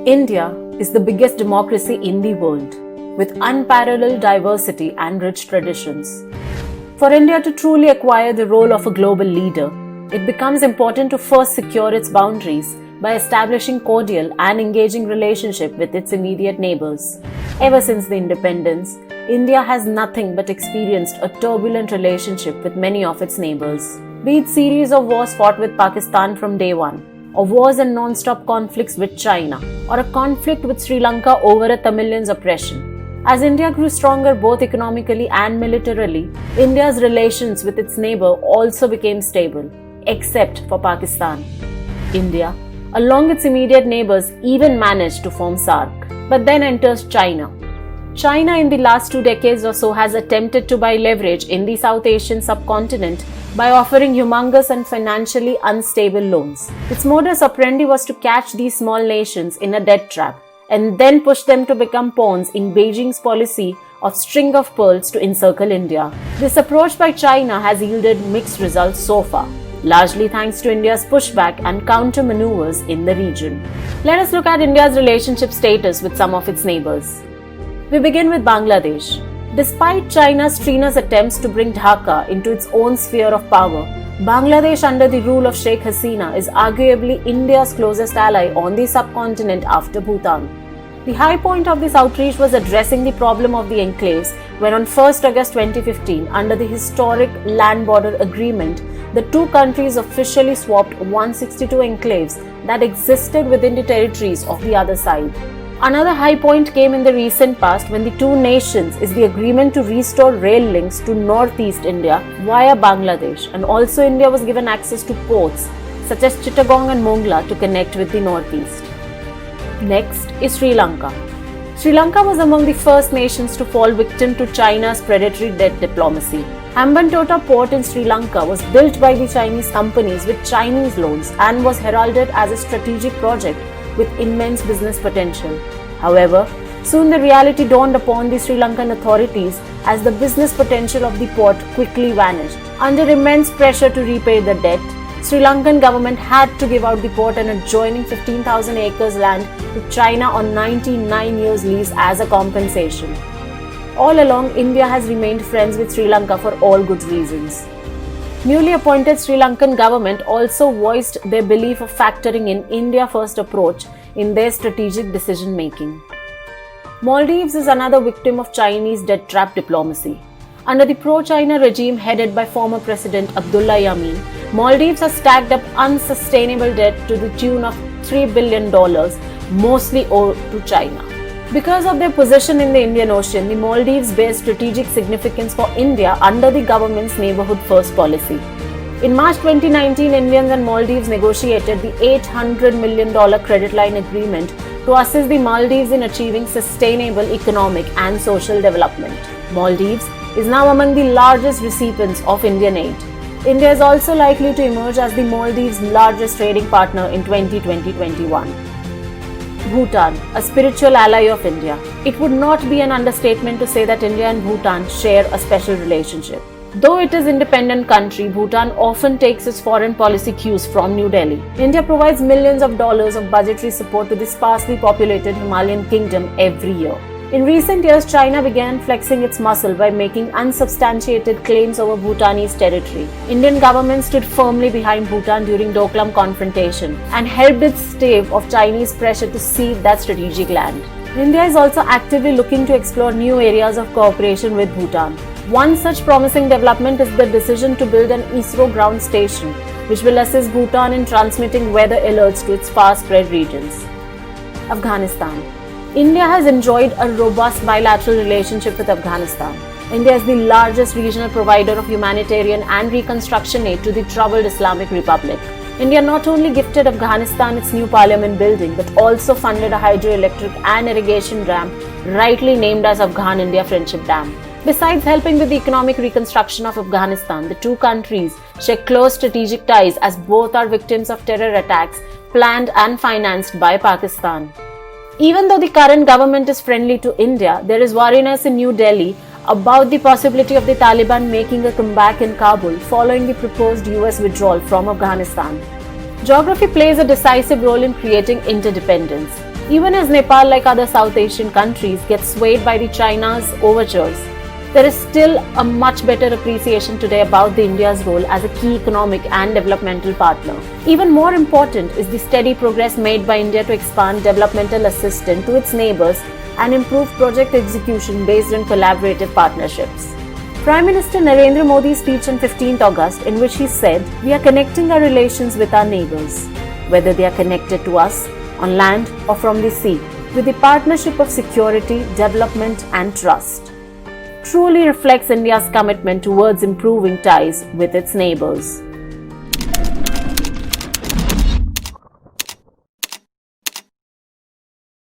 India is the biggest democracy in the world, with unparalleled diversity and rich traditions. For India to truly acquire the role of a global leader, it becomes important to first secure its boundaries by establishing cordial and engaging relationship with its immediate neighbours. Ever since the independence, India has nothing but experienced a turbulent relationship with many of its neighbours. Be it series of wars fought with Pakistan from day one, or wars and non-stop conflicts with China, or a conflict with Sri Lanka over a Tamilian's oppression. As India grew stronger both economically and militarily, India's relations with its neighbour also became stable, except for Pakistan. India, along its immediate neighbours, even managed to form SAARC. But then enters China. China in the last 2 decades or so has attempted to buy leverage in the South Asian subcontinent by offering humongous and financially unstable loans. Its modus operandi was to catch these small nations in a debt trap and then push them to become pawns in Beijing's policy of string of pearls to encircle India. This approach by China has yielded mixed results so far, largely thanks to India's pushback and counter-maneuvers in the region. Let us look at India's relationship status with some of its neighbours. We begin with Bangladesh. Despite China's strenuous attempts to bring Dhaka into its own sphere of power, Bangladesh under the rule of Sheikh Hasina is arguably India's closest ally on the subcontinent after Bhutan. The high point of this outreach was addressing the problem of the enclaves when on 1st August 2015, under the historic land border agreement, the two countries officially swapped 162 enclaves that existed within the territories of the other side. Another high point came in the recent past when the two nations is the agreement to restore rail links to northeast India via Bangladesh, and also India was given access to ports such as Chittagong and Mongla to connect with the northeast. Next is Sri Lanka. Sri Lanka was among the first nations to fall victim to China's predatory debt diplomacy. Hambantota port in Sri Lanka was built by the Chinese companies with Chinese loans and was heralded as a strategic project with immense business potential. However, soon the reality dawned upon the Sri Lankan authorities as the business potential of the port quickly vanished. Under immense pressure to repay the debt, Sri Lankan government had to give out the port and adjoining 15,000 acres land to China on 99 years lease as a compensation. All along, India has remained friends with Sri Lanka for all good reasons. Newly appointed Sri Lankan government also voiced their belief of factoring in India-first approach in their strategic decision-making. Maldives is another victim of Chinese debt trap diplomacy. Under the pro-China regime headed by former President Abdullah Yameen, Maldives has stacked up unsustainable debt to the tune of $3 billion, mostly owed to China. Because of their position in the Indian Ocean, the Maldives bears strategic significance for India under the government's Neighbourhood First policy. In March 2019, Indians and Maldives negotiated the $800 million credit line agreement to assist the Maldives in achieving sustainable economic and social development. Maldives is now among the largest recipients of Indian aid. India is also likely to emerge as the Maldives' largest trading partner in 2020-21. Bhutan, a spiritual ally of India. It would not be an understatement to say that India and Bhutan share a special relationship. Though it is an independent country, Bhutan often takes its foreign policy cues from New Delhi. India provides millions of dollars of budgetary support to this sparsely populated Himalayan kingdom every year. In recent years, China began flexing its muscle by making unsubstantiated claims over Bhutanese territory. Indian government stood firmly behind Bhutan during Doklam confrontation and helped it stave off Chinese pressure to cede that strategic land. India is also actively looking to explore new areas of cooperation with Bhutan. One such promising development is the decision to build an ISRO ground station, which will assist Bhutan in transmitting weather alerts to its far-spread regions. Afghanistan. India has enjoyed a robust bilateral relationship with Afghanistan. India is the largest regional provider of humanitarian and reconstruction aid to the troubled Islamic Republic. India not only gifted Afghanistan its new parliament building, but also funded a hydroelectric and irrigation dam rightly named as Afghan-India Friendship Dam. Besides helping with the economic reconstruction of Afghanistan, the two countries share close strategic ties as both are victims of terror attacks planned and financed by Pakistan. Even though the current government is friendly to India, there is wariness in New Delhi about the possibility of the Taliban making a comeback in Kabul following the proposed US withdrawal from Afghanistan. Geography plays a decisive role in creating interdependence. Even as Nepal, like other South Asian countries, gets swayed by the China's overtures, there is still a much better appreciation today about the India's role as a key economic and developmental partner. Even more important is the steady progress made by India to expand developmental assistance to its neighbours and improve project execution based on collaborative partnerships. Prime Minister Narendra Modi's speech on 15th August, in which he said, "We are connecting our relations with our neighbours, whether they are connected to us on land or from the sea, with the partnership of security, development and trust," truly reflects India's commitment towards improving ties with its neighbours.